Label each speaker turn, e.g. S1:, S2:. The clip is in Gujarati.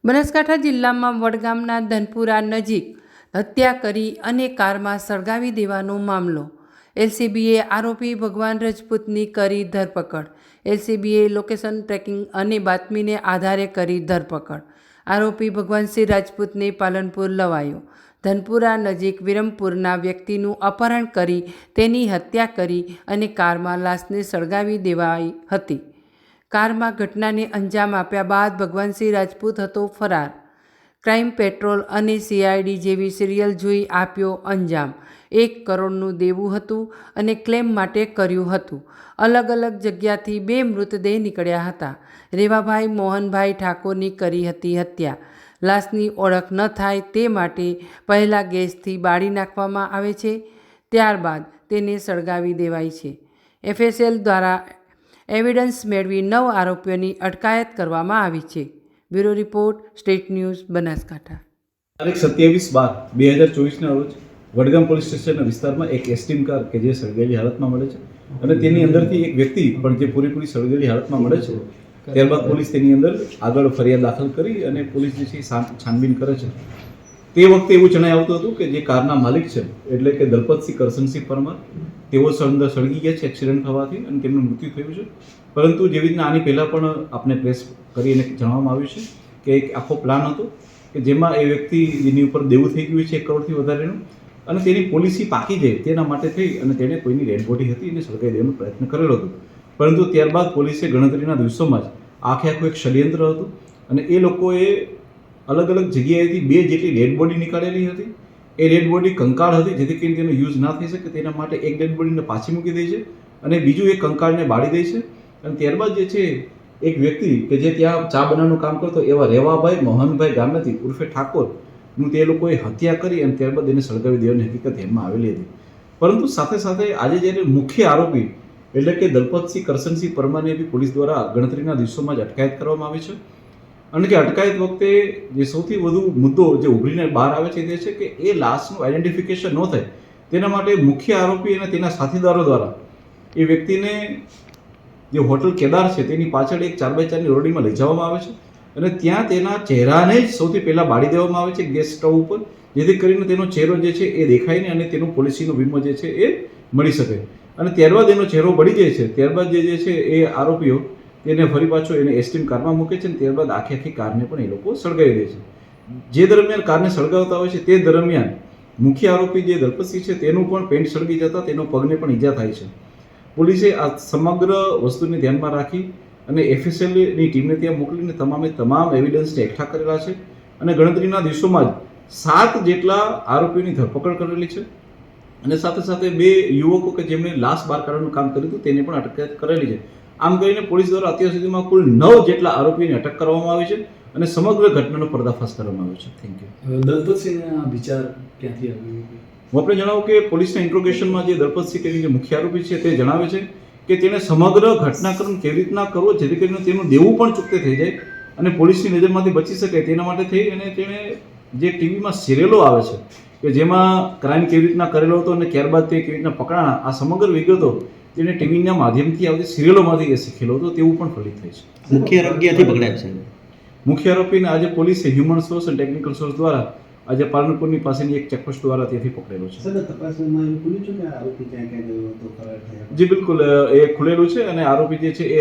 S1: બનાસકાંઠા જિલ્લામાં વડગામના ધનપુરા નજીક હત્યા કરી અને કારમાં સળગાવી દેવાનો મામલો. એલસીબીએ આરોપી ભગવાન રજપૂતની કરી ધરપકડ. એલસીબીએ લોકેશન ટ્રેકિંગ અને બાતમીને આધારે કરી ધરપકડ. આરોપી ભગવાનસિંહ રાજપૂતને પાલનપુર લવાયો. ધનપુરા નજીક વિરમપુરના વ્યક્તિનું અપહરણ કરી તેની હત્યા કરી અને કારમાં લાશને સળગાવી દેવાઈ હતી. કારમાં ઘટનાને અંજામ આપ્યા બાદ ભગવાનસિંહ રાજપૂત હતો ફરાર. ક્રાઇમ પેટ્રોલ અને સીઆઈડી જેવી સિરિયલ જોઈ આપ્યો અંજામ. 1 કરોડનું દેવું હતું અને ક્લેમ માટે કર્યું હતું. અલગ અલગ જગ્યાથી 2 મૃતદેહ નીકળ્યા હતા. રેવાભાઈ મોહનભાઈ ઠાકોરની કરી હતી હત્યા. લાશની ઓળખ ન થાય તે માટે પહેલાં ગેસથી બાળી નાખવામાં આવે છે, ત્યારબાદ તેને સળગાવી દેવાય છે. એફએસએલ દ્વારા એવિડન્સ મેળવી 9 આરોપીઓની અટકાયત કરવામાં આવી છે. Bureau report, state news, Banaskantha.
S2: તારીખ 27/12/2024 રોજ વડગામ પોલીસ સ્ટેશનના વિસ્તારમાં એક એસ્ટીમ કાર કે જે સળગેલી હાલતમાં મળે છે અને તેની અંદરથી એક વ્યક્તિ પણ જે પૂરેપૂરી સળગેલી હાલતમાં મળે છે. ત્યારબાદ પોલીસ તેની અંદર આગળ ફરિયાદ દાખલ કરી અને પોલીસ જે છે છાનબીન કરે છે. તે વખતે એવું જણાઈ આવતું હતું કે જે કારના માલિક છે એટલે કે દલપતસિંહ કરશનસિંહ પરમાર, તેઓ સળગી ગયા છે એક્સિડન્ટ થવાથી અને તેમનું મૃત્યુ થયું છે. પરંતુ જેવી રીતના આની પહેલાં પણ આપણે પ્રેસ કરીને જણાવવામાં આવ્યું છે કે એક આખો પ્લાન હતો કે જેમાં એ વ્યક્તિ જેની ઉપર દેવું થઈ ગયું છે 1 કરોડથી વધારેનું અને તેની પોલિસી પાકી જાય તેના માટે થઈ અને તેણે કોઈની ડેડ બોડી હતી એને સળગાવી દેવાનો પ્રયત્ન કરેલો હતો. પરંતુ ત્યારબાદ પોલીસે ગણતરીના દિવસોમાં જ આખું એક ષડયંત્ર હતું અને એ લોકોએ અલગ અલગ જગ્યાએથી 2 જેટલી ડેડ બોડી નીકાળેલી હતી. એ ડેડ બોડી કંકાળ હતી, જેથી કરીને તેનો યુઝ ના થઈ શકે તેના માટે એક ડેડ બોડીને પાછી મૂકી દે છે અને બીજું એક કંકાળને બાળી દે છે. અને ત્યારબાદ જે છે એક વ્યક્તિ કે જે ત્યાં ચા બનાવવાનું કામ કરતો એવા રેવાભાઈ મોહનભાઈ ગામથી ઉર્ફે ઠાકોરનું તે લોકોએ હત્યા કરી અને ત્યારબાદ એને સળગાવી દેવાની હકીકત ધ્યાનમાં આવેલી હતી. પરંતુ સાથે સાથે આજે જ્યારે મુખ્ય આરોપી એટલે કે દલપતસિંહ કરશનસિંહ પરમારને બી પોલીસ દ્વારા ગણતરીના દિવસોમાં જ અટકાયત કરવામાં આવી છે. અને જે અટકાયત વખતે જે સૌથી વધુ મુદ્દો જે ઉભરીને બહાર આવે છે તે છે કે એ લાશનું આઈડેન્ટિફિકેશન ન થાય તેના માટે મુખ્ય આરોપી અને તેના સાથીદારો દ્વારા એ વ્યક્તિને જે હોટલ કેદાર છે તેની પાછળ એક 4x4ની ઓરડીમાં લઈ જવામાં આવે છે અને ત્યાં તેના ચહેરાને જ સૌથી પહેલાં બાળી દેવામાં આવે છે ગેસ સ્ટવ ઉપર, જેથી કરીને તેનો ચહેરો જે છે એ દેખાય નહીં અને તેનો પોલિસીનો વીમો જે છે એ મળી શકે. અને ત્યારબાદ એનો ચહેરો બળી જાય છે. ત્યારબાદ જે છે એ આરોપીઓ તેને ફરી પાછો એને એસ્ટીમ કારમાં મૂકે છે અને ત્યારબાદ આખી કારને પણ એ લોકો સળગાવી દે છે. જે દરમિયાન કારને સળગાવતા હોય છે તે દરમિયાન મુખ્ય આરોપી જે દલપતસિંહ છે તેનું પણ પેન્ટ સળગી જતા તેનો પગને પણ ઈજા થાય છે. પોલીસે આ સમગ્ર વસ્તુને ધ્યાનમાં રાખી અને એફએસએલની ટીમને ત્યાં મોકલીને તમામ એવિડન્સને એકઠા કરેલા છે અને ગણતરીના દિવસોમાં જ 7 જેટલા આરોપીઓની ધરપકડ કરેલી છે અને સાથે સાથે 2 યુવકો કે જેમણે લાશ બહાર કાઢવાનું કામ કર્યું હતું તેને પણ અટકાયત કરેલી છે. આમ કરીને પોલીસ દ્વારા અત્યાર સુધીમાં કુલ 9 જેટલા આરોપીઓને અટક કરવામાં આવી છે અને સમગ્ર ઘટનાનો પર્દાફાશ કરવામાં આવ્યો છે. Thank you.
S3: દલપતસિંહના વિચાર ક્યાંથી આવ્યો?
S2: હું આપણે જણાવું કે પોલીસના ઇન્ટ્રોગેશનમાં જે દલપતસિંહ તેની જે મુખ્ય આરોપી છે તે જણાવે છે કે તેણે સમગ્ર ઘટનાક્રમ કેવી રીતના કરવો જેથી કરીને તેનું દેવું પણ ચૂકતે થઈ જાય અને પોલીસની નજરમાંથી બચી શકે તેના માટે થઈ અને તેણે જે ટીવીમાં સિરિયલો આવે છે કે જેમાં ક્રાઇમ કેવી રીતના કરેલો હતો અને ત્યારબાદ તે કેવી રીતના પકડાણા, આ સમગ્ર વિગતો તેને ટીવીના માધ્યમથી આવતી સિરિયલોમાંથી એ શીખેલો હતો તેવું પણ ફલિત થાય છે.
S4: મુખ્ય આરોપીથી પકડાય છે.
S2: મુખ્ય આરોપીને આજે પોલીસે હ્યુમન સોર્સ અને ટેકનિકલ સોર્સ દ્વારા આજે પાલનપુરની પાસેની એક ચેકપોસ્ટ દ્વારા ત્યાંથી પકડેલો છે.
S3: તપાસમાં એવું ખુલ્યું છે કે આરોપી ક્યાં ગયો હતો, ફરાર થયા?
S2: જી બિલકુલ, એ ખુલેલું છે અને આરોપી જે છે એ